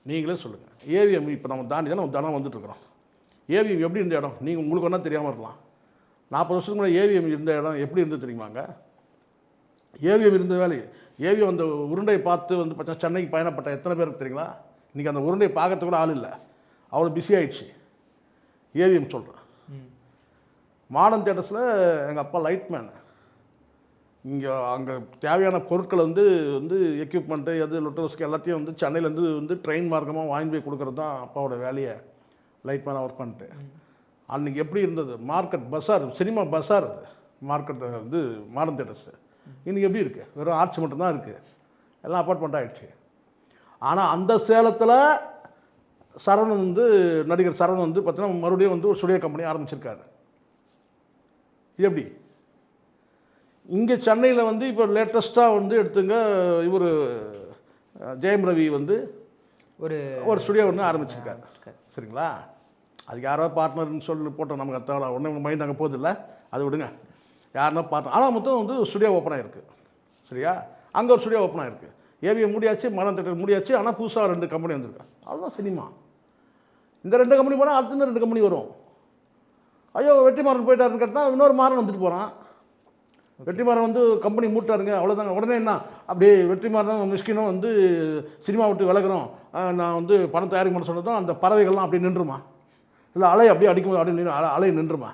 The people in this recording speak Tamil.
நீங்களே சொல்லுங்கள். ஏவிஎம் இப்போ நம்ம தாண்டி தானே தினம் வந்துட்டுருக்குறோம். ஏவிஎம் எப்படி இருந்த இடம் நீங்கள் உங்களுக்கு ஒன்றா தெரியாமல் இருக்கலாம். 40 வருஷத்துக்கு முன்னாடி ஏவிஎம் இருந்த இடம் எப்படி இருந்து தெரியுமாங்க? ஏவிஎம் இருந்த வேலை ஏவிஎம் அந்த உருண்டையை பார்த்து வந்து பார்த்தா சென்னைக்கு பயணப்பட்ட எத்தனை பேருக்கு தெரியுங்களா? இன்றைக்கி அந்த உருண்டையை பார்க்கறதுக்கு கூட ஆள் இல்லை, அவ்வளோ பிஸி ஆகிடுச்சு. ஏவிஎம் சொல்கிறேன். மாடர்ன் தியேட்டர்ஸில் எங்கள் அப்பா லைட்மேன். இங்கே அங்கே தேவையான பொருட்களை வந்து வந்து எக்யூப்மெண்ட்டு எது லொட்டோஸ்க்கு எல்லாத்தையும் வந்து சென்னையிலேருந்து வந்து ட்ரெயின் மார்க்கமாக வாங்கி போய் கொடுக்குறது தான் அப்பாவோட வேலையை. லைட்மேனாக ஒர்க் பண்ணிட்டு அன்றைக்கி எப்படி இருந்தது? மார்க்கெட் பஸார், சினிமா பஸார். அது மார்க்கெட் வந்து மாடர்ன் தியேட்டர்ஸு. இன்றைக்கி எப்படி இருக்குது? வெறும் ஆர்ட்ஸ் மட்டும்தான் இருக்குது, எல்லாம் அப்பார்ட்மெண்ட் ஆகிடுச்சு. ஆனால் அந்த சேலத்தில் சரவணன் வந்து நடிகர் சரவணன் வந்து பார்த்தீங்கன்னா மறுபடியும் வந்து ஒரு ஸ்டுடியோ கம்பெனி ஆரம்பிச்சிருக்காரு. இது எப்படி? இங்கே சென்னையில் வந்து இப்போ லேட்டஸ்ட்டாக வந்து எடுத்துங்க, இவர் ஜெயம் ரவி வந்து ஒரு ஸ்டுடியோ ஒன்று ஆரம்பிச்சிருக்காரு. சரிங்களா? அதுக்கு யாரோ பார்ட்னர்னு சொல்லி போட்டோம், நமக்கு அத்தவளை ஒன்றும் மைண்ட் அங்கே போகுது இல்லை, அது விடுங்க. யாருன்னா பார்ட்னர். ஆனால் மொத்தம் வந்து ஸ்டுடியோ ஓப்பன் ஆகிருக்கு. சரியா? அங்கே ஒரு ஸ்டுடியோ ஓப்பன் ஆகிருக்கு. ஏவிஎம் மூடியாச்சு, மாடர்ன் தியேட்டர் மூடியாச்சு. ஆனால் புதுசாக 2 கம்பெனி வந்திருக்கு. அதுதான் சினிமா. இந்த 2 கம்பெனி போனால் அடுத்த 2 கம்பெனி வரும். ஐயோ வெற்றிமாறன் போயிட்டாருன்னு கேட்டால் இன்னொரு மாறன் வந்துட்டு போகிறான். வெற்றிமாறன் வந்து கம்பெனி மூட்டாருங்க, அவ்வளோதாங்க. உடனே என்ன அப்படியே வெற்றிமாறனும் மிஸ்கினும் வந்து சினிமா விட்டு விலகிறோம், நான் வந்து பணம் தயாரிக்க மாட்டேன் சொன்னதும் அந்த பறவைகள்லாம் அப்படியே நின்றுமா? இல்லை அலை அப்படியே அடிக்கும்போது அப்படியே அலை நின்றுமா?